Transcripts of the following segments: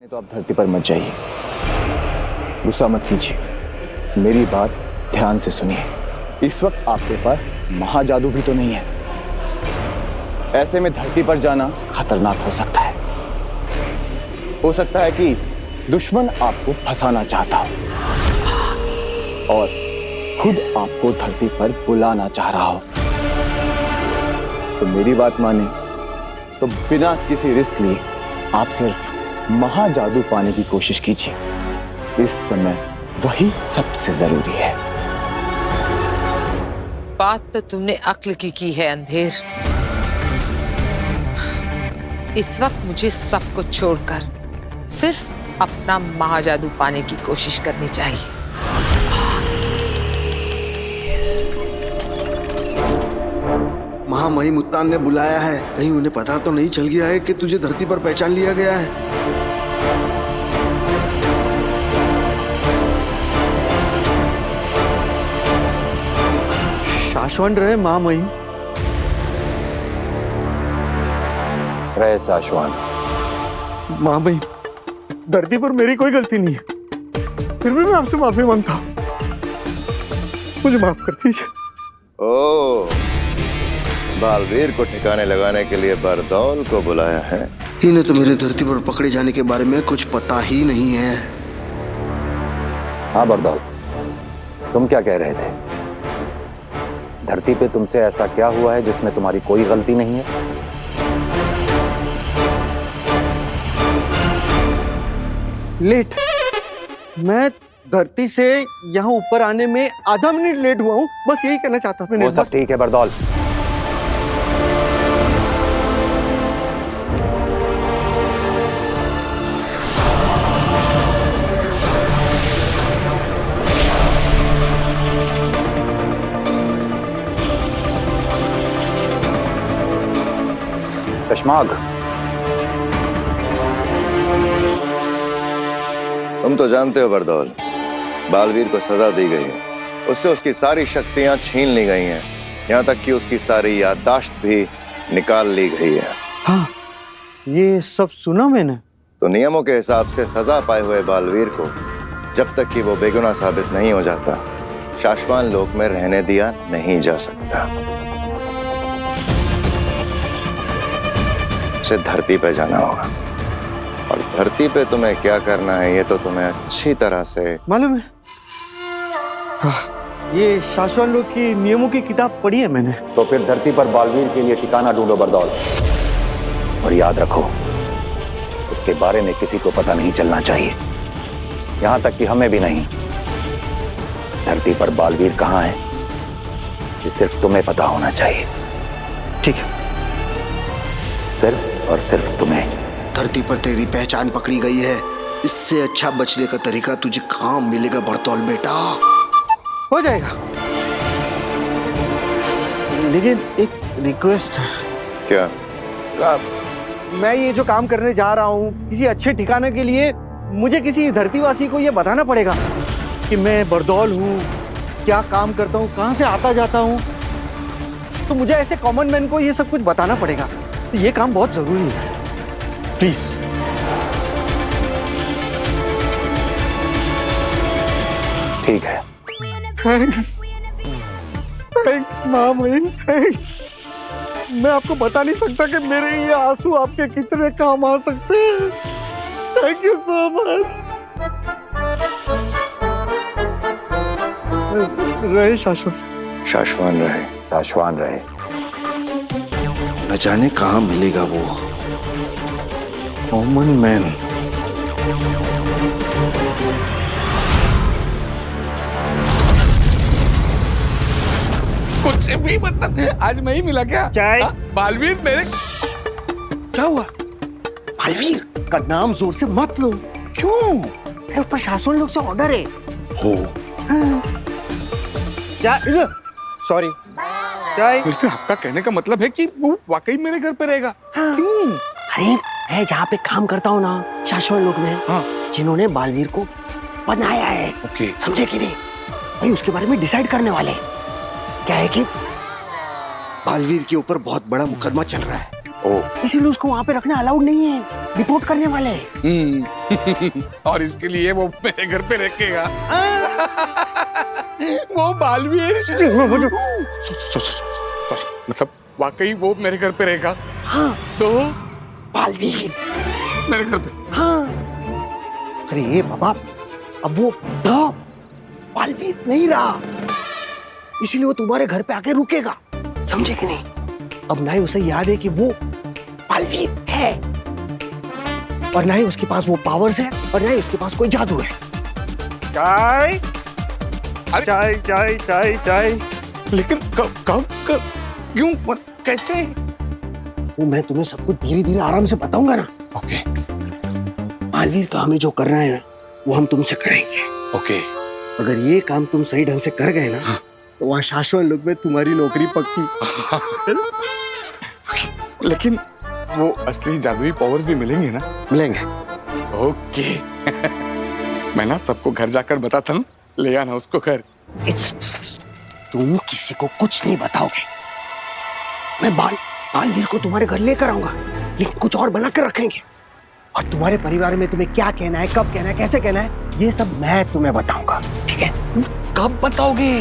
तो आप धरती पर मत जाइए, गुस्सा मत कीजिए, मेरी बात ध्यान से सुनिए। इस वक्त आपके पास महाजादू भी तो नहीं है। ऐसे में धरती पर जाना खतरनाक हो सकता है। हो सकता है कि दुश्मन आपको फंसाना चाहता हो और खुद आपको धरती पर बुलाना चाह रहा हो। तो मेरी बात माने तो बिना किसी रिस्क लिए आप सिर्फ महाजादू पाने की कोशिश कीजिए। इस समय वही सबसे जरूरी है। बात तो तुमने अक्ल की है अंधेर। इस वक्त मुझे सब कुछ छोड़कर सिर्फ अपना महाजादू पाने की कोशिश करनी चाहिए। महामहिम मुत्तान ने बुलाया है। कहीं उन्हें पता तो नहीं चल गया है कि तुझे धरती पर पहचान लिया गया है। शाश्वत रहे महामहिम। रहे शाश्वत। महामहिम, धरती पर मेरी कोई गलती नहीं है, फिर भी मैं आपसे माफी मांगता हूँ। मुझे माफ कर दीजिए। ओह, बालवीर को ठिकाने लगाने के लिए बरदौल को बुलाया है। इन्हें तो मेरे धरती पर पकड़े जाने के बारे में कुछ पता ही नहीं है। हाँ बरदौल, तुम क्या कह रहे थे? धरती पे तुमसे ऐसा क्या हुआ है जिसमें तुम्हारी कोई गलती नहीं है? लेट। मैं धरती से यहाँ ऊपर आने में आधा मिनट लेट हुआ हूँ, बस यही कहना चाहता था। वो सब ठीक है बरदौल। शशमाग, तुम तो जानते हो बरदौल, बालवीर को सजा दी गई है। उससे उसकी सारी शक्तियां छीन ली गई हैं, यहाँ तक कि उसकी सारी याददाश्त भी निकाल ली गई है। हाँ, ये सब सुना मैंने। तो नियमों के हिसाब से सजा पाए हुए बालवीर को जब तक कि वो बेगुनाह साबित नहीं हो जाता, शाश्वत लोक में रहने दिया नहीं जा सकता। उसे धरती पे जाना होगा, और धरती पे तुम्हें क्या करना है ये तो तुम्हें अच्छी तरह से मालूम है। हाँ, ये शाश्वत लोग की नियमों की किताब पढ़ी है मैंने। तो फिर धरती पर बालवीर के लिए ठिकाना ढूंढो बरदौल, और याद रखो उसके बारे में किसी को पता नहीं चलना चाहिए, यहां तक कि हमें भी नहीं। धरती पर बालवीर कहां है ये सिर्फ तुम्हें पता होना चाहिए। ठीक है। सिर्फ और सिर्फ तुम्हें। धरती पर तेरी पहचान पकड़ी गई है। इससे अच्छा बचने का तरीका तुझे कहाँ मिलेगा बरतौल बेटा। हो जाएगा, लेकिन एक रिक्वेस्ट है। क्या? मैं ये जो काम करने जा रहा हूँ किसी अच्छे ठिकाने के लिए, मुझे किसी धरतीवासी को ये बताना पड़ेगा कि मैं बरदौल हूँ, क्या काम करता हूँ, कहाँ से आता जाता हूँ। तो मुझे ऐसे कॉमन मैन को ये सब कुछ बताना पड़ेगा। तो ये काम बहुत जरूरी है, प्लीज। ठीक है। थैंक्स, थैंक्स महामहिम, थैंक्स। मैं आपको बता नहीं सकता कि मेरे ये आंसू आपके कितने काम आ सकते हैं। Thank you so much. रहे शाश्वत। शाश्वत रहे। शाश्वत रहे। न जाने कहाँ मिलेगा वो कॉमन मैन। कुछ भी मतलब आज मैं ही मिला क्या? चाय। बालवीर मेरे क्या हुआ? बालवीर का नाम जोर से मत लो। क्यों? मेरे ऊपर शाश्वत लोग से ऑर्डर है। हो चाय। सॉरी, चाय। फिर आपका कहने का मतलब है कि वो वाकई मेरे घर पे रहेगा? हाँ। क्यों? अरे मैं जहाँ पे काम करता हूँ ना, शाश्वत लोग में, हाँ। जिन्होंने बालवीर को बनाया है, ओके। समझे कि नहीं भाई, उसके बारे में डिसाइड करने वाले। क्या है कि बालवीर के ऊपर बहुत बड़ा मुकदमा चल रहा है। इसीलिए उसको वहाँ पे रखना अलाउड नहीं है, रिपोर्ट करने वाले। और इसके लिए वो मेरे घर पे रहेगा। वो बालवीर मतलब वाकई वो मेरे घर पे रहेगा। हाँ तो बालवीर मेरे घर पे। हाँ अरे ये बाबा अब वो बालवीर नहीं रहा, इसलिए वो तुम्हारे घर पे आके रुकेगा, समझे कि नहीं? अब ना ही उसे याद है कि वो बालवीर है, और ना ही उसके पास वो पावर्स है, और ना ही उसके पास कोई जादू है। चाय चाय चाय चाय चाय। लेकिन कब क्यों और कैसे? वो मैं तुम्हें सब कुछ धीरे धीरे आराम से बताऊंगा ना। ओके बालवीर का हमें जो करना है ना वो हम तुमसे कराएंगे। ओके। अगर ये काम तुम सही ढंग से कर गए ना तो वहाँ शाश्वत लोक में तुम्हारी नौकरी पक्की। लेकिन वो असली जादुई पावर्स भी मिलेंगे ना? मिलेंगे। ओके। मैं ना सबको घर जाकर बताता हूँ, ले आना उसको घर। तुम किसी को कुछ नहीं बताओगे। मैं बालवीर को तुम्हारे घर लेकर आऊंगा, लेकिन कुछ और बना कर रखेंगे, और तुम्हारे परिवार में तुम्हें क्या कहना है, कब कहना है, कैसे कहना है, ये सब मैं तुम्हें बताऊंगा, ठीक है? कब बताओगे?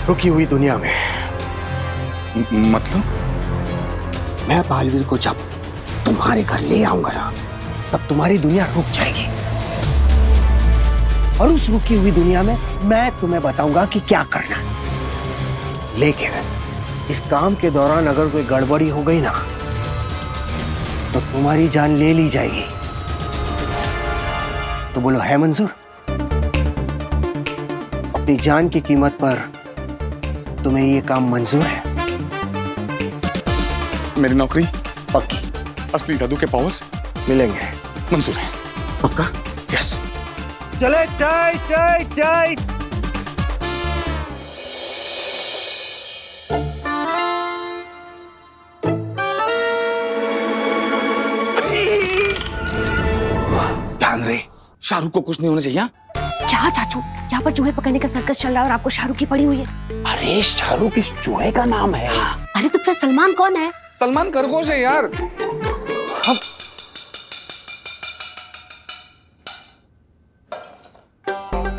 रुकी हुई दुनिया में। मतलब? मैं बालवीर को जब तुम्हारे घर ले आऊंगा ना तब तुम्हारी दुनिया रुक जाएगी, और उस रुकी हुई दुनिया में मैं तुम्हें बताऊंगा कि क्या करना है। लेकिन इस काम के दौरान अगर कोई गड़बड़ी हो गई ना तो तुम्हारी जान ले ली जाएगी। तो बोलो है मंजूर? अपनी जान की कीमत पर तुम्हें ये काम मंजूर है? मेरी नौकरी पक्की। असली जादू के पावर्स मिलेंगे। मंजूर है। पक्का? यस। चले चाय चाय चाय। ध्यान रहे, शाहरुख को कुछ नहीं होना चाहिए। क्या चाचू, यहाँ पर चूहे पकड़ने का सर्कस चल रहा है और आपको शाहरुख की पड़ी हुई है। अरे शाहरुख इस चूहे का नाम है। अरे तो फिर सलमान कौन है? सलमान खरगोश है यार।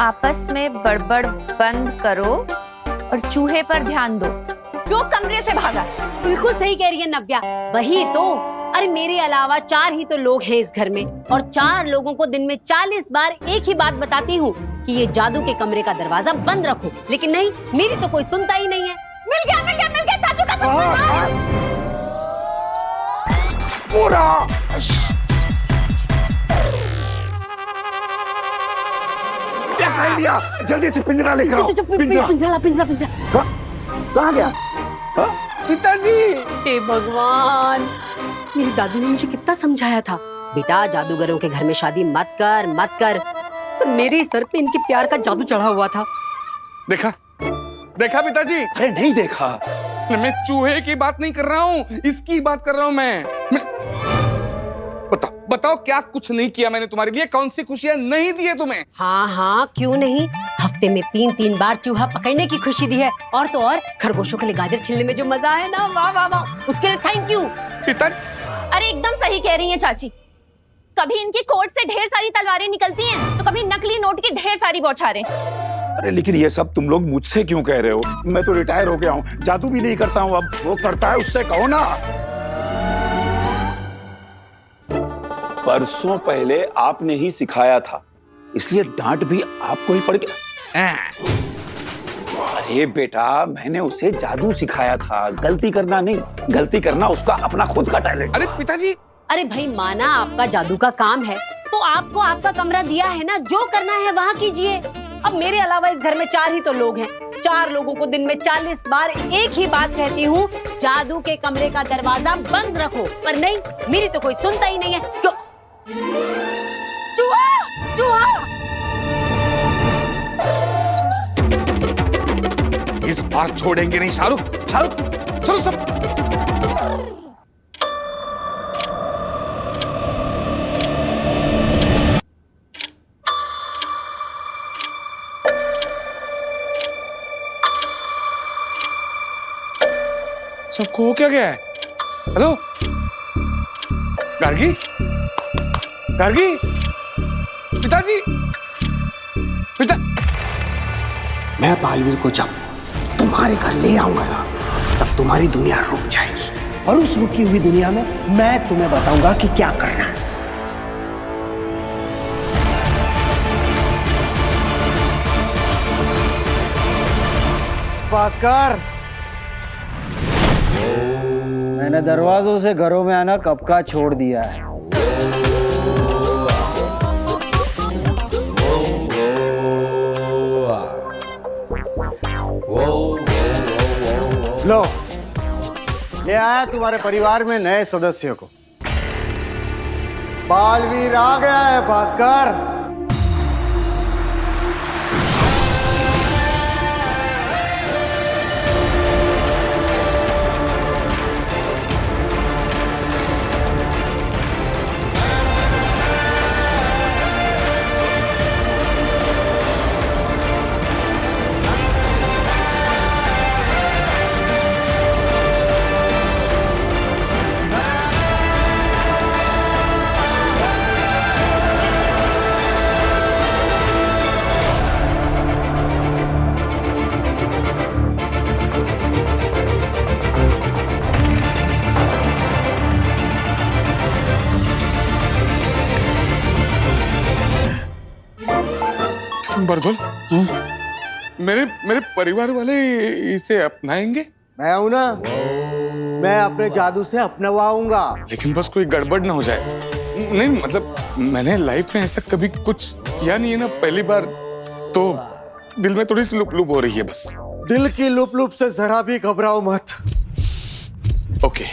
आपस में बड़बड़ बंद करो और चूहे पर ध्यान दो जो कमरे से भागा। बिल्कुल सही कह रही है नव्या, वही तो। अरे मेरे अलावा 4 ही तो लोग हैं इस घर में, और 4 लोगों को दिन में 40 बार एक ही बात बताती हूँ कि ये जादू के कमरे का दरवाजा बंद रखो, लेकिन नहीं, मेरी तो कोई सुनता ही नहीं है। मिल गया मिल गया मिल गया चाचू का पूरा क्या कर लिया? जल्दी से पिंजरा लेकर आओ। पिंजरा पिंजरा पिंजरा पिंजरा। कहाँ गया? पिताजी। हे भगवान, मेरी दादी ने मुझे कितना समझाया था, बेटा जादूगरों के घर में शादी मत कर मत कर, तो मेरे सर पे इनके प्यार का जादू चढ़ा हुआ था। देखा देखा पिताजी? अरे नहीं देखा। मैं चूहे की बात नहीं कर रहा हूँ, इसकी बात कर रहा हूँ मैं। बताओ बताओ, क्या कुछ नहीं किया मैंने तुम्हारे लिए? कौन सी खुशियां नहीं दी है तुम्हें? हाँ हाँ क्यों नहीं, हफ्ते में 3-3 बार चूहा पकड़ने की खुशी दी है, और तो और खरगोशों के लिए गाजर छिलने में जो मजा है ना, वाह वाह वाह, उसके लिए थैंक यू। पिताजी। अरे एकदम सही कह रही हैं चाची। कभी इनकी कोट से ढेर सारी तलवारें निकलती हैं तो कभी नकली नोट की ढेर सारी बौछारें। अरे लेकिन ये सब तुम लोग मुझसे क्यों कह रहे हो? मैं तो रिटायर हो गया हूँ, जादू भी नहीं करता हूँ। अब वो करता है उससे कहो ना। परसों पहले आपने ही सिखाया था, इसलिए डांट भी आपको ही पड़ गया। अरे बेटा, मैंने उसे जादू सिखाया था, गलती करना नहीं, गलती करना उसका अपना खुद का टैलेंट। अरे पिताजी। अरे भाई माना आपका जादू का काम है तो आपको आपका कमरा दिया है ना, जो करना है वहाँ कीजिए। अब मेरे अलावा इस घर में 4 ही तो लोग हैं, 4 लोगों को दिन में 40 बार एक ही बात कहती हूँ, जादू के कमरे का दरवाजा बंद रखो, पर नहीं, मेरी तो कोई सुनता ही नहीं है। क्यों? चूहा चूहा। इस बार छोड़ेंगे नहीं शाहरुख। शाहरुख चलो सब। सबको हो क्या गया है? हेलो गार्गी, गार्गी, पिताजी, पिता। मैं बालवीर को जब तुम्हारे घर ले आऊंगा ना, तब तुम्हारी दुनिया रुक जाएगी, और उस रुकी हुई दुनिया में मैं तुम्हें बताऊंगा कि क्या करना है। भास्कर, मैंने दरवाजों से घरों में आना कब का छोड़ दिया है। लो, ले आया तुम्हारे परिवार में नए सदस्य को। बालवीर आ गया है भास्कर। बरदौल, मेरे परिवार वाले इसे अपनाएंगे? मैं हूं ना, मैं अपने जादू से अपनवाऊंगा। लेकिन बस कोई गड़बड़ ना हो जाए। नहीं मतलब मैंने लाइफ में ऐसा कभी कुछ किया नहीं है ना, पहली बार, तो दिल में थोड़ी सी लुप लुप हो रही है बस। दिल की लुप लुप से जरा भी घबराओ मत। ओके।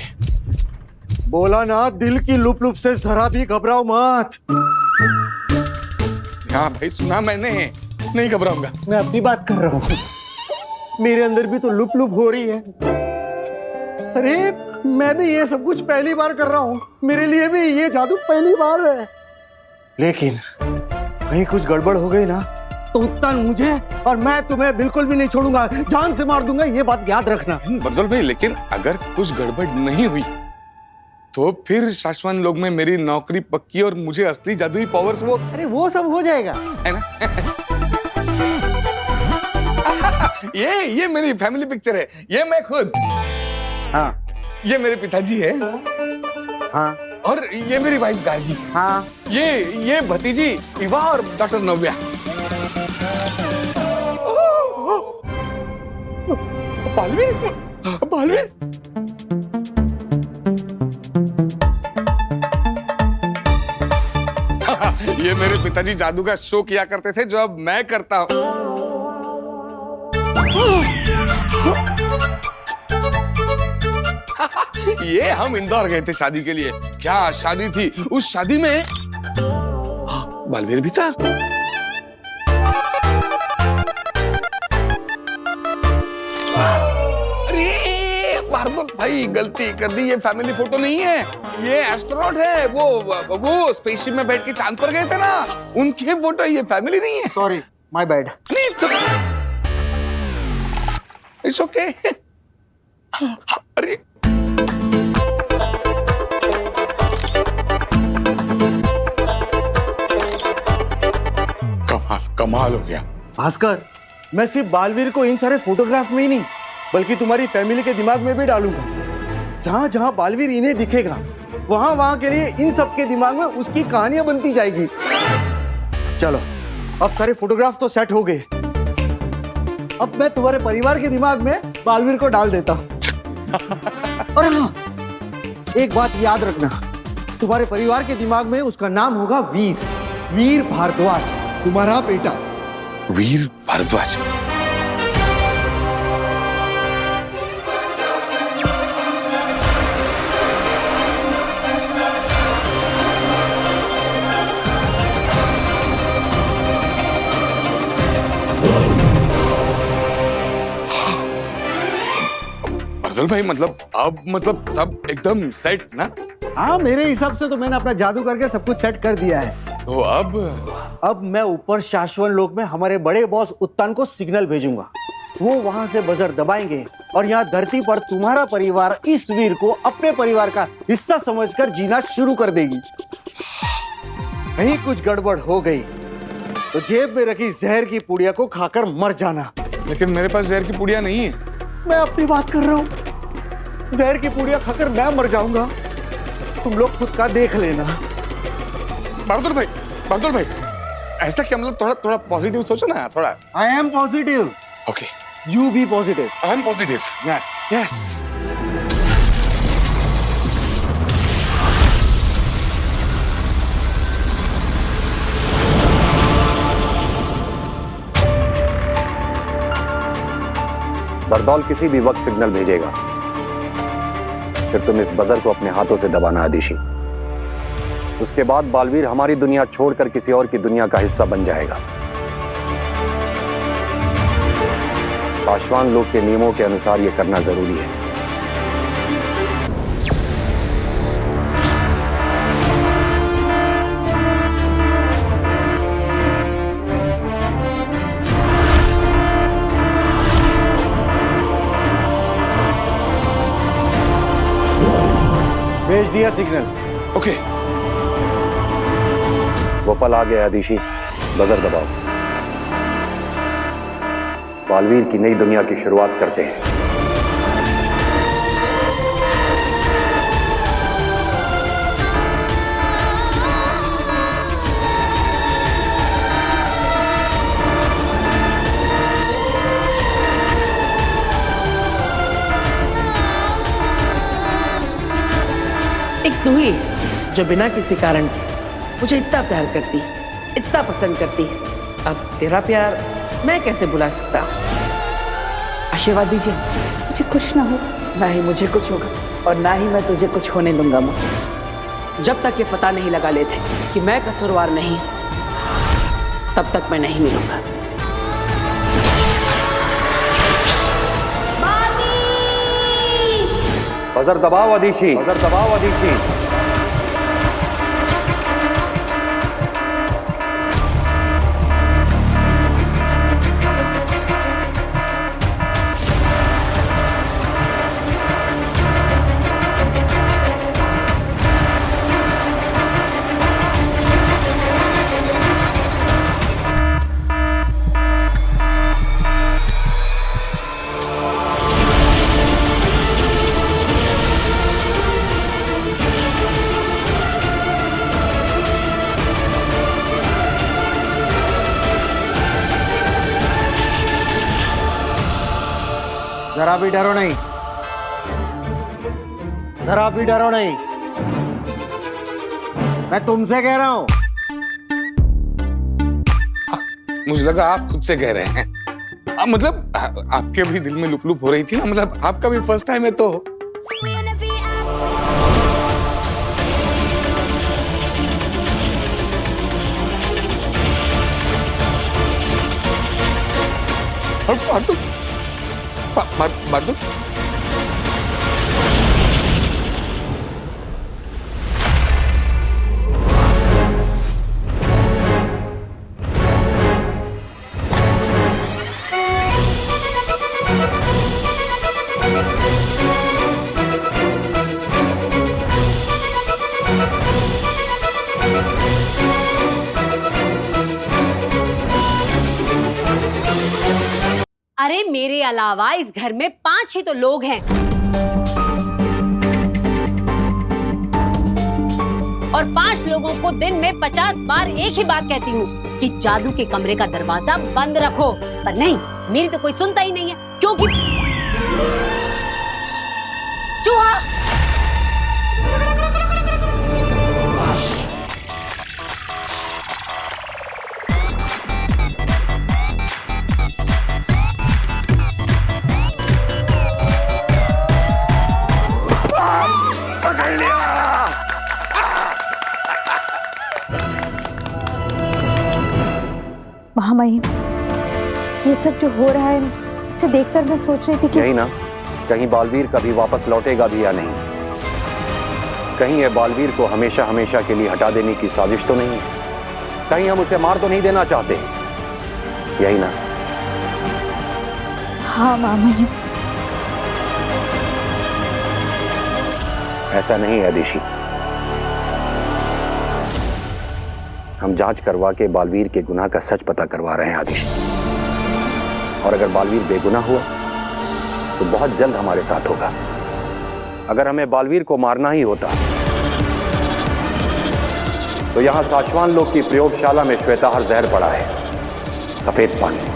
बोला ना, दिल की लुप लुप से जरा भी घबराओ मत। हाँ भाई, सुना मैंने, नहीं घबराऊंगा। मैं अपनी बात कर रहा हूँ, मेरे अंदर भी तो लुप लुप हो रही है। अरे मैं भी ये सब कुछ पहली बार कर रहा हूँ, मेरे लिए भी ये जादू पहली बार है। लेकिन कहीं कुछ गड़बड़ हो गई ना, तो उत्तान मुझे और मैं तुम्हें बिल्कुल भी नहीं छोड़ूंगा, जान से मार दूंगा, ये बात याद रखना। बरदौल भाई, लेकिन अगर कुछ गड़बड़ नहीं हुई तो फिर शाश्वत लोग में मेरी नौकरी पक्की और मुझे असली जादुई पावर्स वो। अरे वो सब हो जाएगा, है ना? ये मेरी फैमिली पिक्चर है, ये मैं खुद। हाँ, ये मेरे पिताजी है। हाँ, और ये मेरी वाइफ गार्गी। हाँ, ये भतीजी इवा और डॉक्टर नव्या। बालवीर, बालवीर। ये मेरे पिताजी जादू का शो किया करते थे, जो अब मैं करता हूं। ये हम इंदौर गए थे शादी के लिए। क्या शादी थी, उस शादी में बालवीर भी था। अरे बारदौल भाई, गलती कर दी, ये फैमिली फोटो नहीं है, ये एस्ट्रोनॉट है। वो स्पेसशिप में बैठ के चांद पर गए थे ना, उनके फोटो, ये फैमिली नहीं है। Sorry, my bad. It's okay. अरे कमाल हो गया भास्कर। मैं सिर्फ बालवीर को इन सारे फोटोग्राफ में ही नहीं, बल्कि तुम्हारी फैमिली के दिमाग में भी डालूंगा। जहां जहां बालवीर इन्हें दिखेगा, वहां वहां के लिए इन सब के दिमाग में उसकी कहानियां बनती जाएगी। चलो, अब सारे फोटोग्राफ तो सेट हो गए। अब मैं तुम्हारे परिवार के दिमाग में बालवीर को डाल देता हूं। और हाँ, एक बात याद रखना, तुम्हारे परिवार के दिमाग में उसका नाम होगा वीर भारद्वाज, तुम्हारा बेटा। वीर भारद्वाज। बरदौल भाई, मतलब सब एकदम सेट ना? हाँ, मेरे हिसाब से तो मैंने अपना जादू करके सब कुछ सेट कर दिया है। तो अब मैं ऊपर शाश्वत लोक में हमारे बड़े बॉस उत्तान को सिग्नल भेजूंगा। वो वहां से बजर दबाएंगे और यहाँ धरती पर तुम्हारा परिवार इस वीर को अपने परिवार का हिस्सा समझकर जीना शुरू कर देगी। कहीं कुछ गड़बड़ हो गई तो जेब में रखी जहर की पुड़िया को खाकर मर जाना। लेकिन मेरे पास जहर की पुड़िया नहीं है। मैं अपनी बात कर रहा हूं। जहर की पुड़िया खाकर मैं मर जाऊंगा, तुम लोग खुद का देख लेना। बहादुर भाई ऐसा क्या, मतलब थोड़ा थोड़ा पॉजिटिव सोचो ना थोड़ा। I am positive. Okay, you be positive. I am positive. Yes yes. बरदौल किसी भी वक्त सिग्नल भेजेगा, फिर तुम इस बजर को अपने हाथों से दबाना आदिशी। उसके बाद बालवीर हमारी दुनिया छोड़कर किसी और की दुनिया का हिस्सा बन जाएगा। पाशवान लोग के नियमों के अनुसार यह करना जरूरी है। भेज दिया सिग्नल। ओके। वो पल आ गया आदिशी, बजर दबाओ। बालवीर की नई दुनिया की शुरुआत करते हैं। एक तू ही जो बिना किसी कारण के मुझे इतना प्यार करती, इतना पसंद करती। अब तेरा प्यार मैं कैसे बुला सकता हूँ? आशीर्वाद दीजिए। तुझे कुछ ना हो। ना ही मुझे कुछ होगा और ना ही मैं तुझे कुछ होने दूंगा माँ। जब तक ये पता नहीं लगा लेते कि मैं कसूरवार नहीं, तब तक मैं नहीं मिलूंगा। बजर दबाओ आदिशी, बजर दबाओ आदिशी। जरा भी डरो नहीं, जरा भी डरो नहीं। मैं तुमसे कह रहा हूं। मुझे लगा आप खुद से कह रहे हैं। मतलब आपके भी दिल में लुप लुप हो रही थी ना, मतलब आपका भी फर्स्ट टाइम है तो। बहादुर अरे मेरे अलावा इस घर में 5 ही तो लोग हैं, और 5 लोगों को दिन में 50 बार एक ही बात कहती हूँ कि जादू के कमरे का दरवाजा बंद रखो, पर नहीं, मेरी तो कोई सुनता ही नहीं है, क्योंकि चूहा। महामहिम, ये सब जो हो रहा है इसे देखकर मैं सोच रही थी कि यही ना, कहीं बालवीर कभी वापस लौटेगा भी या नहीं। कहीं ये बालवीर को हमेशा हमेशा के लिए हटा देने की साजिश तो नहीं है। कहीं हम उसे मार तो नहीं देना चाहते, यही ना? हाँ महामहिम। ऐसा नहीं है आदिशी। हम जांच करवा के बालवीर के गुनाह का सच पता करवा रहे हैं आदिश। और अगर बालवीर बेगुनाह हुआ तो बहुत जल्द हमारे साथ होगा। अगर हमें बालवीर को मारना ही होता तो यहां साशवान लोग की प्रयोगशाला में श्वेताहार जहर पड़ा है, सफेद पानी।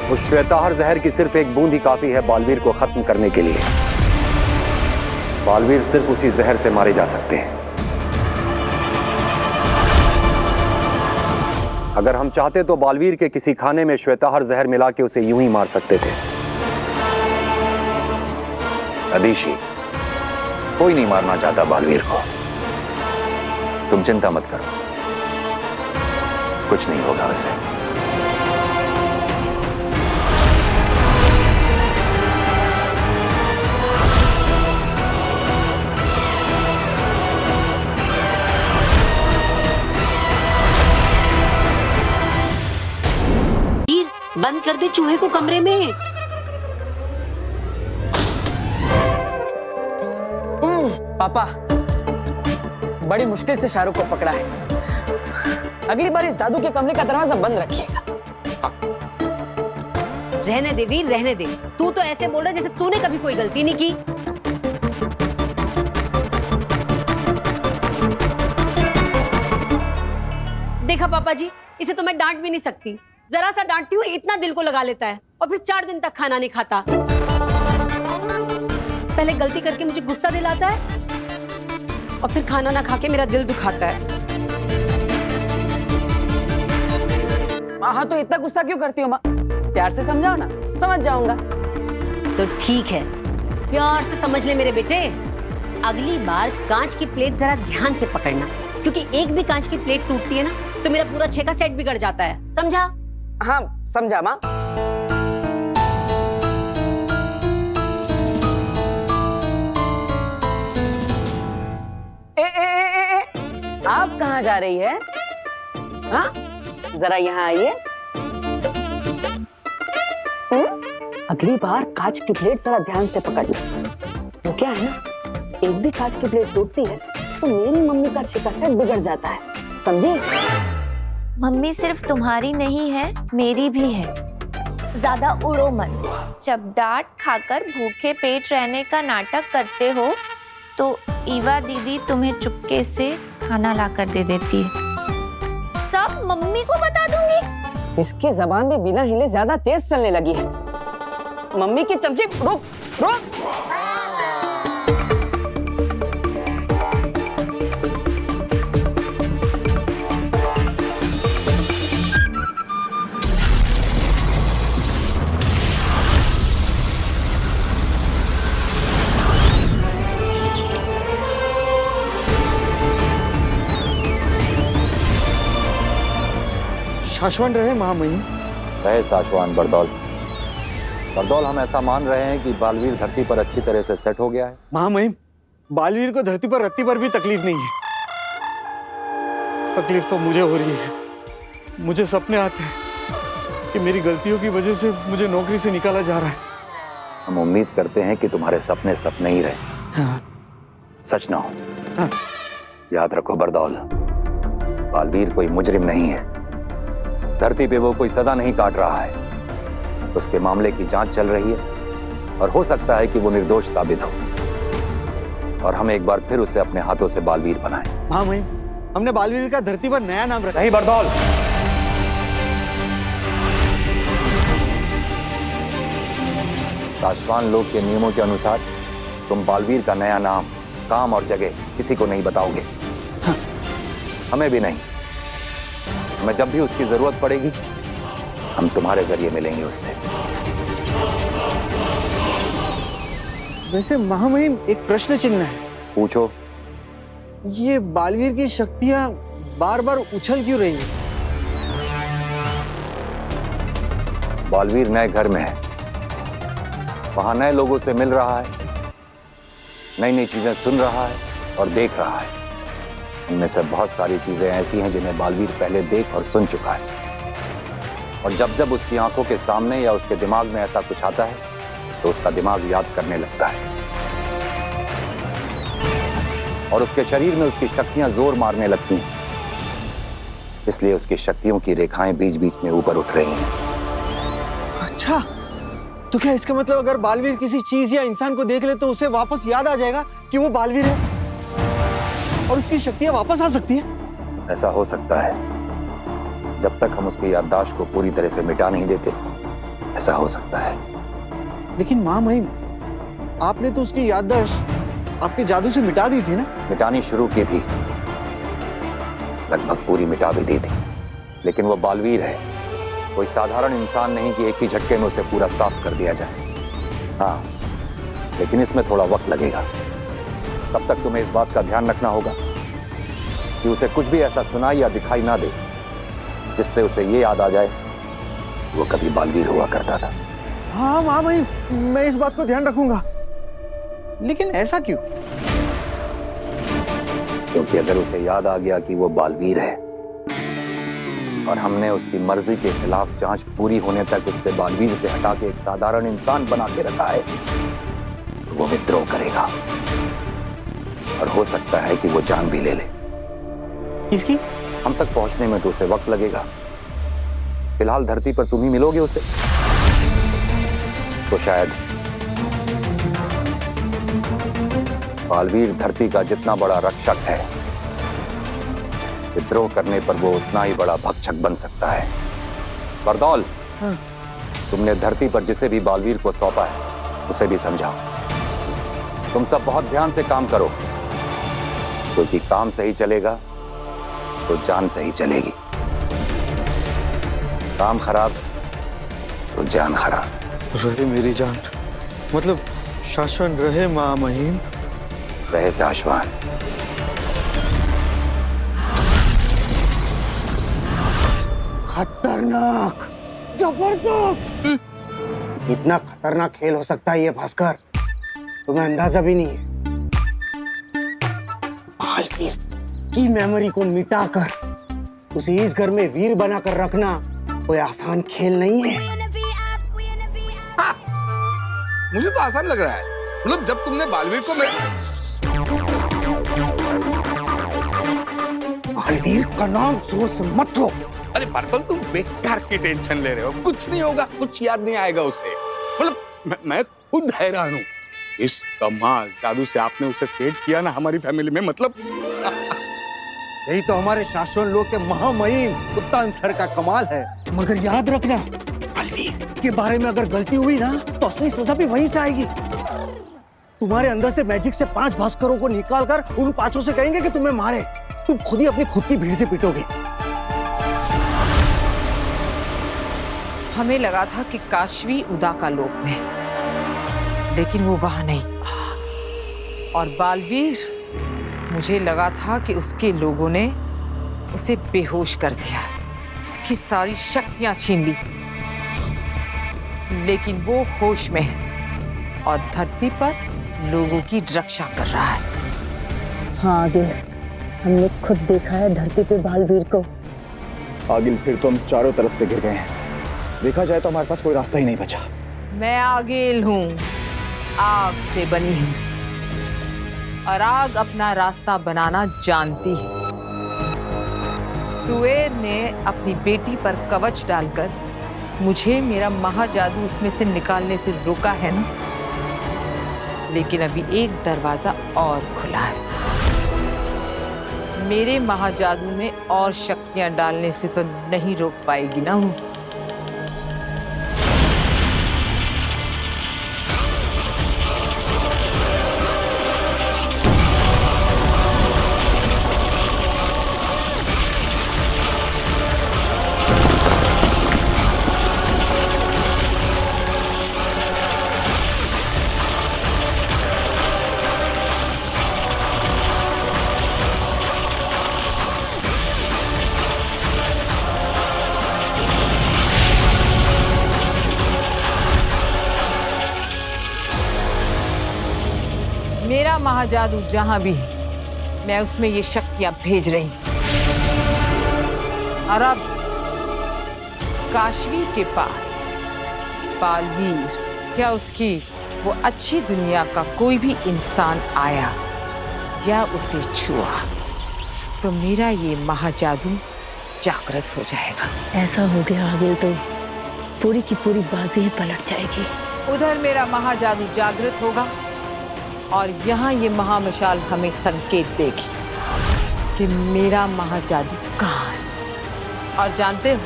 उस श्वेताहार जहर की सिर्फ एक बूंद ही काफी है बालवीर को खत्म करने के लिए। बालवीर सिर्फ उसी जहर से मारे जा सकते हैं। अगर हम चाहते तो बालवीर के किसी खाने में श्वेताहार जहर मिला के उसे यूं ही मार सकते थे। अदिशी, कोई नहीं मारना चाहता बालवीर को। तुम चिंता मत करो, कुछ नहीं होगा उसे। बंद कर दे चूहे को कमरे में। पापा, बड़ी मुश्किल से शाहरुख को पकड़ा है। अगली बार इस जादू के कमरे का दरवाजा बंद रखिएगा। रहने दे वीर, रहने दे। तू तो ऐसे बोल रहा है जैसे तूने कभी कोई गलती नहीं की। देखा पापा जी, इसे तो मैं डांट भी नहीं सकती। जरा सा डांटती हूँ इतना दिल को लगा लेता है और फिर 4 दिन तक खाना नहीं खाता। पहले गलती करके मुझे गुस्सा दिलाता है और फिर खाना ना खा के मेरा दिल दुखाता है। हाँ तो इतना गुस्सा क्यों करती हो माँ? प्यार से समझाओ ना, समझ जाऊंगा। तो ठीक है, प्यार से समझ ले मेरे बेटे। अगली बार कांच की प्लेट जरा ध्यान से पकड़ना, क्योंकि एक भी कांच की प्लेट टूटती है ना तो मेरा पूरा 6 का सेट बिगड़ जाता है। समझा? हाँ समझा माँ। आप कहाँ जा रही है? हाँ जरा यहाँ आइए। अगली बार कांच की प्लेट जरा ध्यान से पकड़ना। वो क्या है ना, एक भी कांच की प्लेट टूटती है तो मेरी मम्मी का 6 का सेट बिगड़ जाता है, समझे? मम्मी सिर्फ तुम्हारी नहीं है, मेरी भी है। ज्यादा उड़ो मत। जब डांट खाकर भूखे पेट रहने का नाटक करते हो तो ईवा दीदी तुम्हें चुपके से खाना लाकर दे देती है। सब मम्मी को बता दूंगी। इसकी जबान भी बिना हिले ज्यादा तेज चलने लगी है। मम्मी की चमची, रुक रुक। शाश्वन रहे महामहिम। रहे साशवान बरदौल। बरदौल, हम ऐसा मान रहे हैं कि बालवीर धरती पर अच्छी तरह से सेट हो गया है। महामहिम, बालवीर को धरती पर रत्ती पर भी तकलीफ नहीं है। तकलीफ तो मुझे हो रही है। मुझे सपने आते हैं कि मेरी गलतियों की वजह से मुझे नौकरी से निकाला जा रहा है। हम उम्मीद करते हैं कि तुम्हारे सपने सपने ही रहे, हाँ। सच ना हो। हाँ। याद रखो बरदौल, बालवीर कोई मुजरिम नहीं है। धरती पे वो कोई सजा नहीं काट रहा है। उसके मामले की जांच चल रही है और हो सकता है कि वो निर्दोष साबित हो और हम एक बार फिर उसे अपने हाथों से बालवीर बनाएं। महामहिम, हमने बालवीर का धरती पर नया नाम रखा। नहीं बरदौल, साशवान लोग के नियमों के अनुसार तुम बालवीर का नया नाम, काम और जगह किसी को नहीं बताओगे। हाँ। हमें भी नहीं। हमें जब भी उसकी जरूरत पड़ेगी हम तुम्हारे जरिए मिलेंगे उससे। वैसे महामहिम, एक प्रश्न चिन्ह है। पूछो। ये बालवीर की शक्तियां बार बार उछल क्यों रही है? बालवीर नए घर में है वहां नए लोगों से मिल रहा है, नई नई चीजें सुन रहा है और देख रहा है। उनमें से बहुत सारी चीजें ऐसी हैं जिन्हें बालवीर पहले देख और सुन चुका है। और जब जब उसकी आंखों के सामने या उसके दिमाग में ऐसा कुछ आता है तो उसका दिमाग याद करने लगता है और उसके शरीर में उसकी शक्तियां जोर मारने लगती हैं। इसलिए उसकी शक्तियों की रेखाएं बीच बीच में ऊपर उठ रही हैं। अच्छा, तो क्या इसका मतलब अगर बालवीर किसी चीज या इंसान को देख ले तो उसे वापस याद आ जाएगा कि वो बालवीर है और उसकी शक्तियां वापस आ सकती है? ऐसा हो सकता है, जब तक हम उसकी याददाश्त को पूरी तरह से मिटा नहीं देते ऐसा हो सकता है। लेकिन मां महिम, आपने तो उसकी याददाश्त आपके जादू से मिटा दी थी ना? मिटानी शुरू की थी, लगभग पूरी मिटा भी दी थी, लेकिन वो बालवीर है, कोई साधारण इंसान नहीं कि एक ही झटके में उसे पूरा साफ कर दिया जाए। हाँ, लेकिन इसमें थोड़ा वक्त लगेगा। तब तक तुम्हें इस बात का ध्यान रखना होगा कि उसे कुछ भी ऐसा सुनाई या दिखाई ना दे जिससे उसे ये याद आ जाए वो कभी बालवीर हुआ करता था। हाँ मां महिम, मैं इस बात को ध्यान रखूंगा। लेकिन ऐसा क्यों? क्योंकि अगर उसे याद आ गया कि वो बालवीर है और हमने उसकी मर्जी के खिलाफ जांच पूरी होने तक उससे बालवीर से हटा के एक साधारण इंसान बना के रखा है, तो वो विद्रोह करेगा और हो सकता है कि वो जान भी ले ले। किसकी? हम तक पहुंचने में तो उसे वक्त लगेगा। फिलहाल धरती पर तुम ही मिलोगे उसे, तो शायद बालवीर धरती का जितना बड़ा रक्षक है, विद्रोह करने पर वो उतना ही बड़ा भक्षक बन सकता है। बरदौल, तुमने धरती पर जिसे भी बालवीर को सौंपा है उसे भी समझाओ। तुम सब बहुत ध्यान से काम करो, क्योंकि काम सही चलेगा तो जान सही चलेगी, काम खराब तो जान खराब। रहे मेरी जान, मतलब शाश्वत रहे मां महिम। रहे शाश्वत। खतरनाक, जबरदस्त। इतना खतरनाक खेल हो सकता है ये भास्कर, तुम्हें अंदाजा भी नहीं है। बालवीर की मेमोरी को मिटाकर उसे इस घर में वीर बनाकर रखना कोई आसान खेल नहीं है। मुझे तो आसान लग रहा है। मतलब जब तुमने बालवीर को बालवीर का नाम जोर से मत लो। अरे बर्तन, तुम बेकार की टेंशन ले रहे हो। कुछ नहीं होगा, कुछ याद नहीं आएगा उसे। मतलब मैं खुद हैरान हूँ, इस कमाल जादू से आपने उसे सेट किया ना हमारी फैमिली में। मतलब यही तो हमारे शाश्वत लोग के महामहिम कुत्तान सर का कमाल है। मगर याद रखना, बालवीर के बारे में अगर गलती हुई ना तो असली सजा भी वहीं से आएगी। तुम्हारे अंदर से मैजिक से 5 भास्करों को निकालकर उन 5 से कहेंगे कि तुम्हें मारे, तुम खुद ही अपनी खुद की भीड़ से पिटोगे। हमें लगा था कि काशवी उदा का लोक में, लेकिन वो वहां नहीं। और बालवीर, मुझे लगा था कि उसके लोगों ने उसे बेहोश कर दिया, उसकी सारी शक्तियां छीन ली, लेकिन वो होश में है और धरती पर लोगों की रक्षा कर रहा है। हाँ आगिल, हमने खुद देखा है धरती पे बालवीर को। आगिल, फिर तो हम चारों तरफ से गिर गए हैं। देखा जाए तो हमारे पास कोई रास्ता ही नहीं बचा। मैं आगिल हूँ, आग से बनी हूँ और आग अपना रास्ता बनाना जानती है। तुएर ने अपनी बेटी पर कवच डालकर मुझे मेरा महाजादू उसमें से निकालने से रोका है ना, लेकिन अभी एक दरवाजा और खुला है। मेरे महाजादू में और शक्तियां डालने से तो नहीं रोक पाएगी ना वो। मेरा महाजादू जहां भी है, मैं उसमें ये शक्तियां भेज रही हूं। और अब काशवी के पास बालवीर या उसकी वो अच्छी दुनिया का कोई भी इंसान आया या उसे छुआ तो मेरा ये महाजादू जागृत हो जाएगा। ऐसा हो गया आगे तो पूरी की पूरी बाजी ही पलट जाएगी। उधर मेरा महाजादू जागृत होगा और यहाँ ये महामशाल हमें संकेत देगी कि मेरा महाजादू कहाँ है। और जानते हो,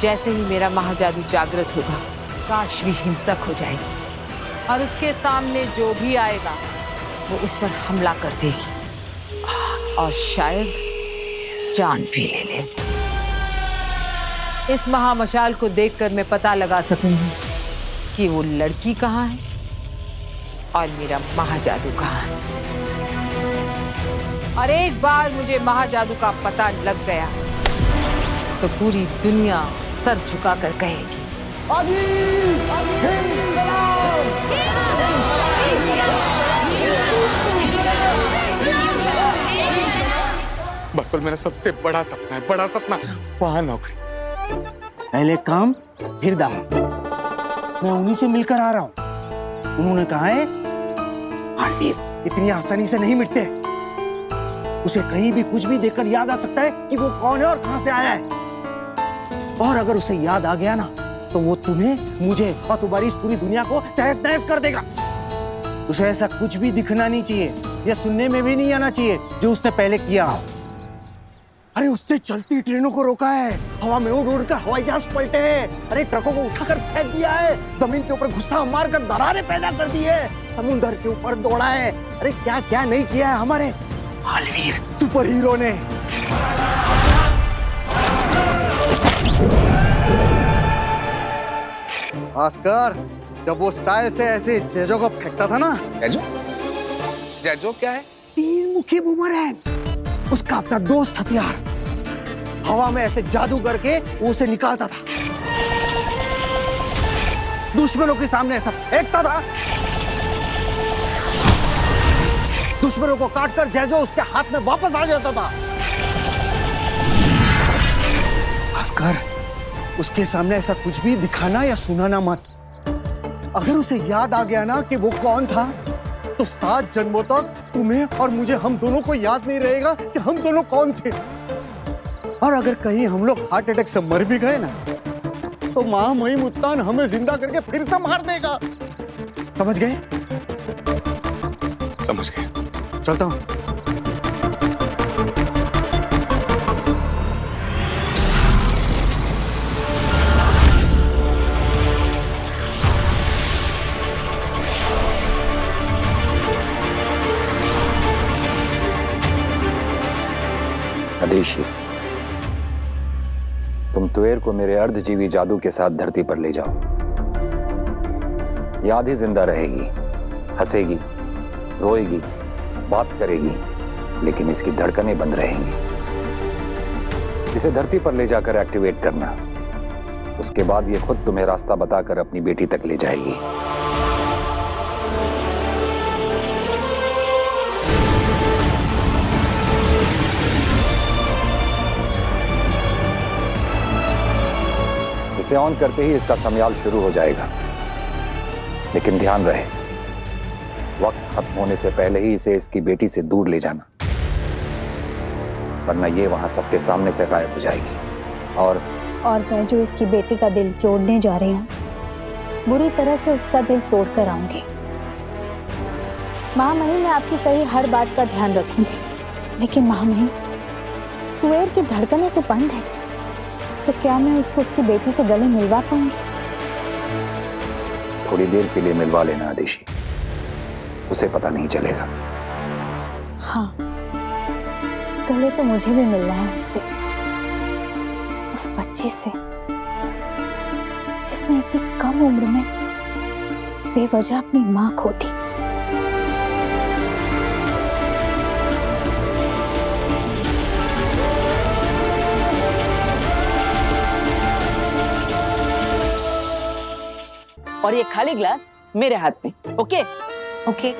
जैसे ही मेरा महाजादू जागृत होगा, काशवी हिंसक हो जाएगी और उसके सामने जो भी आएगा वो उस पर हमला कर देगी और शायद जान भी ले ले। इस महामशाल को देखकर मैं पता लगा सकूंगी कि वो लड़की कहाँ है और मेरा महाजादू कहाँ है। और एक बार मुझे महाजादू का पता लग गया तो पूरी दुनिया सर झुकाकर कहेगी, बर्तुल मेरा सबसे बड़ा सपना है, बड़ा सपना, वहां नौकरी। पहले काम फिर दाम। मैं उन्हीं से मिलकर आ रहा हूं। उन्होंने कहा है बालवीर इतनी आसानी से नहीं मिटते। उसे कहीं भी कुछ भी देखकर याद आ सकता है कि वो कौन है और कहां से आया है। और अगर उसे याद आ गया ना तो वो तुम्हें, मुझे और तुम्हारी इस पूरी दुनिया को तहस नहस कर देगा। उसे ऐसा कुछ भी दिखना नहीं चाहिए या सुनने में भी नहीं आना चाहिए जो उसने पहले किया हो। अरे उसने चलती ट्रेनों को रोका है, हवा में उड़ उड़ कर हवाई जहाज पलटे हैं, अरे ट्रकों को उठाकर फेंक दिया है, जमीन के ऊपर घुसा मारकर दरारें पैदा कर दी है, समुद्र के ऊपर दौड़ा है। अरे क्या क्या नहीं किया है हमारे बालवीर सुपर हीरो ने। भास्कर, जब वो स्टाइल से ऐसे जेजो को फेंकता था ना। जैजो? जैजो क्या है? तीन मुखी बूमरैंग, उसका अपना दोस्त हथियार। हवा में ऐसे जादू करके वो उसे निकालता था, दुश्मनों के सामने ऐसा फेंकता था, दुश्मनों को काटकर जैजो उसके हाथ में वापस आ जाता था। भास्कर, उसके सामने ऐसा कुछ भी दिखाना या सुनाना मत। अगर उसे याद आ गया ना कि वो कौन था तो 7 जन्मों तक तुम्हें और मुझे, हम दोनों को याद नहीं रहेगा कि हम दोनों कौन थे। और अगर कहीं हम लोग हार्ट अटैक से मर भी गए ना तो मां महिम उत्तान हमें जिंदा करके फिर से मार देगा। समझ गए? समझ गए। चलता हूं। अदेशी, तुम तुएर को मेरे अर्धजीवी जादू के साथ धरती पर ले जाओ। याद ही जिंदा रहेगी, हंसेगी, रोएगी, बात करेगी, लेकिन इसकी धड़कनें बंद रहेंगी। इसे धरती पर ले जाकर एक्टिवेट करना। उसके बाद ये खुद तुम्हें रास्ता बताकर अपनी बेटी तक ले जाएगी। इसे ऑन करते ही इसका समयाल शुरू हो जाएगा, लेकिन ध्यान रहे वक्त खत्म होने से पहले ही इसे इसकी बेटी से दूर ले जाना, वरना ये वहां सबके सामने से गायब हो जाएगी। और मैं जो इसकी बेटी का दिल जोड़ने जा रही हूँ, बुरी तरह से उसका दिल तोड़ कर आऊंगी। महामहिम, मैं आपकी कही हर बात का ध्यान रखूंगी, लेकिन महामहिम, तुएर की धड़कनें तो बंद है, तो क्या मैं उसको उसकी बेटी से गले मिलवा पाऊंगी? थोड़ी देर के लिए मिलवा लेना आदेशी, उसे पता नहीं चलेगा। हाँ, गले तो मुझे भी मिलना है उससे, उस बच्ची से जिसने इतनी कम उम्र में बेवजह अपनी मां खो दी। और ये खाली ग्लास मेरे हाथ में। ओके? ओके।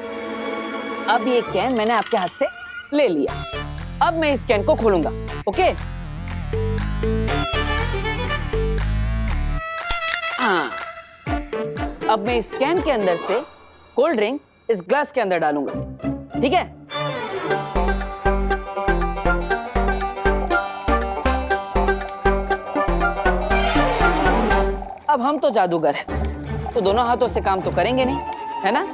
अब ये कैन मैंने आपके हाथ से ले लिया। अब मैं इस कैन को खोलूंगा, ओके? हाँ, अब मैं इस कैन के अंदर से कोल्ड ड्रिंक इस ग्लास के अंदर डालूंगा, ठीक है? अब हम तो जादूगर हैं, तो दोनों हाथों से काम तो करेंगे नहीं, है ना?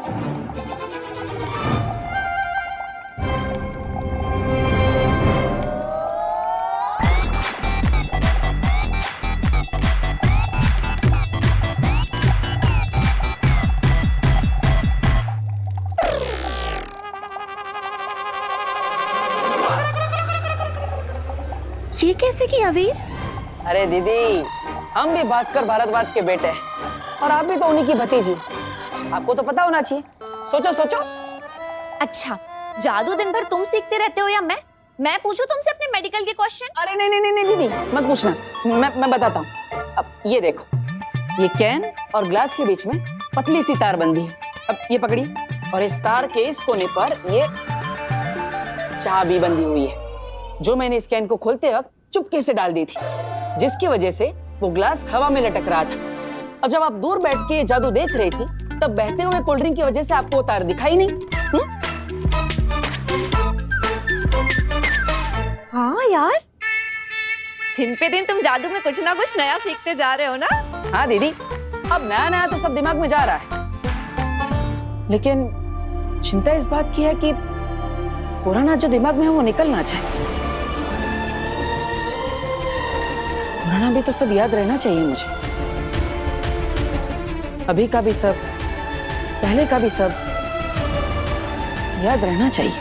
ये कैसे किया वीर? अरे दीदी, हम भी भास्कर भारद्वाज के बेटे हैं और आप भी तो उन्हीं की भतीजी। आपको तो पता होना चाहिए। सोचो सोचो। अच्छा, जादू दिन भर तुम सीखते रहते हो या मैं पूछूं तुमसे अपने मेडिकल के क्वेश्चन? अरे नहीं नहीं नहीं दीदी, मत पूछना, मैं बताता हूँ। अब ये देखो, ये कैन और ग्लास के बीच में पतली सी तार बंधी है। अब ये पकड़ी, और इस तार के इस कोने पर ये चाबी बंधी हुई है, जो मैंने इस कैन को खोलते वक्त चुपके से डाल दी थी, जिसकी वजह से वो ग्लास हवा में लटक रहा था। और जब आप दूर बैठ के जादू देख रही थी, तब बहते हुए कोल्ड ड्रिंक की वजह से आपको वो तार दिखाई नहीं। हाँ यार, दिन पे दिन तुम जादू में कुछ ना कुछ नया सीखते जा रहे हो ना? हाँ दीदी, अब नया नया तो सब दिमाग में जा रहा है, लेकिन चिंता इस बात की है कि पुराना जो दिमाग में है वो निकल ना जाए। पुराना भी तो सब याद रहना चाहिए मुझे। अभी का भी सब, पहले का भी सब याद रहना चाहिए।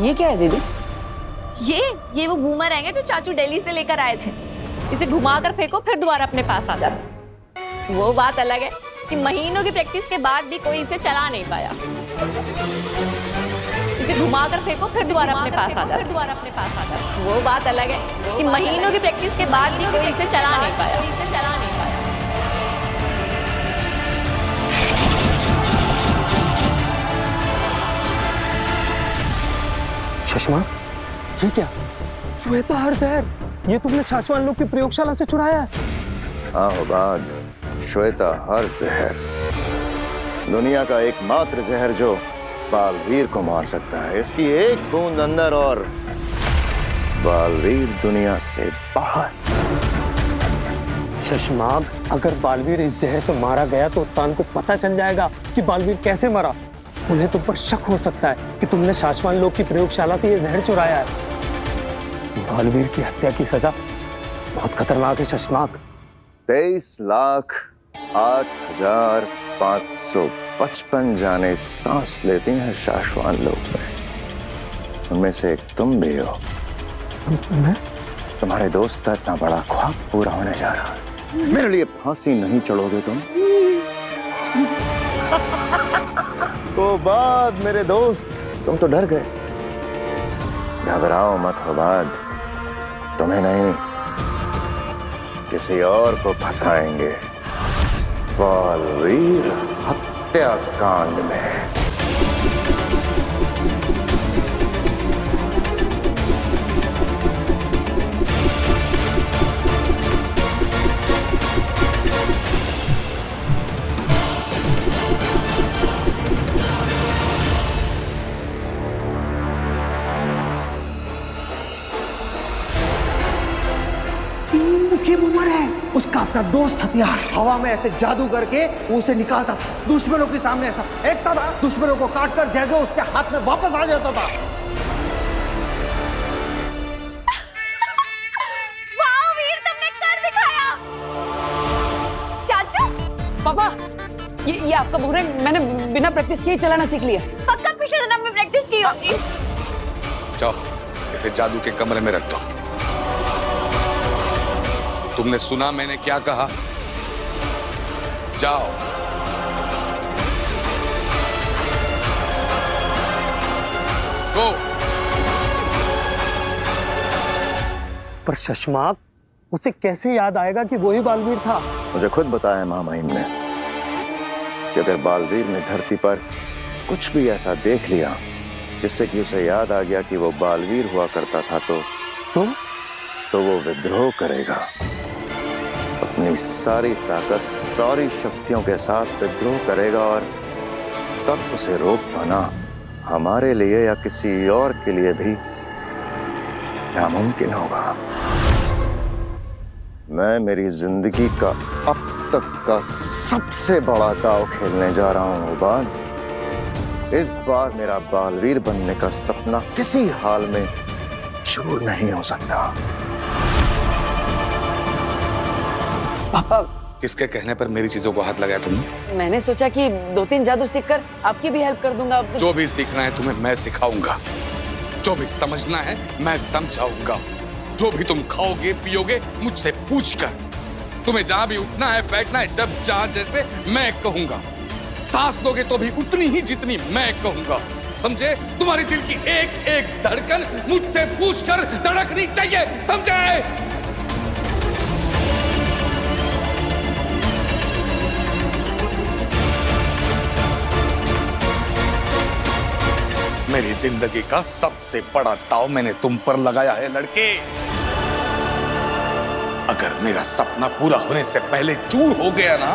ये क्या है दीदी? ये वो बूमरैंग है जो चाचू दिल्ली से लेकर आए थे। इसे घुमाकर फेंको, फिर दोबारा अपने पास आ जाता। वो बात अलग है कि महीनों की प्रैक्टिस के बाद भी कोई इसे चला नहीं पाया। इसे घुमाकर फेंको, फिर दोबारा अपने पास आ जाता। वो बात अलग है कि महीनों की प्रैक्टिस के बाद भी कोई इसे चला नहीं पाया। सुषमा, ये क्या? श्वेता हर जहर, ये तुमने शाश्वान लोग की प्रयोगशाला से चुराया है? हाँ बाद, श्वेता हर जहर दुनिया का एकमात्र जहर जो बालवीर को मार सकता है। इसकी एक बूंद अंदर और बालवीर दुनिया से बाहर। शशमाग, अगर बालवीर इस जहर से मारा गया तो उत्तान को पता चल जाएगा कि बालवीर कैसे मरा। उन्हें तुम पर शक हो सकता है कि तुमने शाश्वान लोग की प्रयोगशाला से ये जहर चुराया है। बालवीर की हत्या की सजा बहुत खतरनाक है शशमाग। 23,08,555 जाने सांस लेती हैं शाश्वान लोग में। उनमें से एक तुम भी हो। तुम्हारे दोस्त का इतना बड़ा ख्वाब पूरा होने जा रहा है। मेरे लिए फांसी नहीं चढ़ोगे तुम? तो बाद मेरे दोस्त, तुम तो डर गए। घबराओ मत हो बाद, तुम्हें नहीं किसी और को फंसाएंगे बालवीर हत्याकांड में। बूमर है उसका अपना दोस्त हथियार हवा में ऐसे जादू करके वो उसे निकालता था, दुश्मनों के सामने ऐसा फेंकता था, दुश्मनों को काटकर जगह उसके हाथ में वापस आ जाता था। वाह वीर, तुमने कर दिखाया। चाचू, पापा, ये आपका बूमरैंग मैंने बिना प्रैक्टिस किए चलाना सीख लिया। पक्का पिछले जन्म में प्रैक्टिस की होगी। जाओ, इसे जादू के कमरे में रख दो। तुमने सुना मैंने क्या कहा? जाओ। पर शशमाक, उसे कैसे याद आएगा कि वही बालवीर था? मुझे खुद बताया माँ महिम ने कि अगर बालवीर ने धरती पर कुछ भी ऐसा देख लिया जिससे कि उसे याद आ गया कि वो बालवीर हुआ करता था तो वो विद्रोह करेगा। अपनी सारी ताकत, सारी शक्तियों के साथ विद्रोह करेगा और तब उसे रोक पाना हमारे लिए या किसी और के लिए भी नामुमकिन होगा। मैं मेरी जिंदगी का अब तक का सबसे बड़ा दांव खेलने जा रहा हूं उबाद। इस बार मेरा बालवीर बनने का सपना किसी हाल में चूर नहीं हो सकता। पापा, किसके कहने पर मेरी चीजों को हाथ लगाया तुमने? मैंने सोचा कि 2-3 जादू सीखकर आपकी भी हेल्प कर दूंगा। जो भी सीखना है तुम्हें मैं सिखाऊंगा, जो भी समझना है मैं समझाऊंगा। जो भी तुम खाओगे पियोगे मुझसे पूछकर। तुम्हें जहां भी उठना है बैठना है, जब जहां जैसे मैं कहूंगा। सांस दोगे तो भी उतनी ही जितनी मैं कहूंगा, समझे? तुम्हारी दिल की एक एक धड़कन मुझसे पूछकर धड़कनी चाहिए, समझे? मेरी जिंदगी का सबसे बड़ा दांव मैंने तुम पर लगाया है लड़के। अगर मेरा सपना पूरा होने से पहले चूर हो गया ना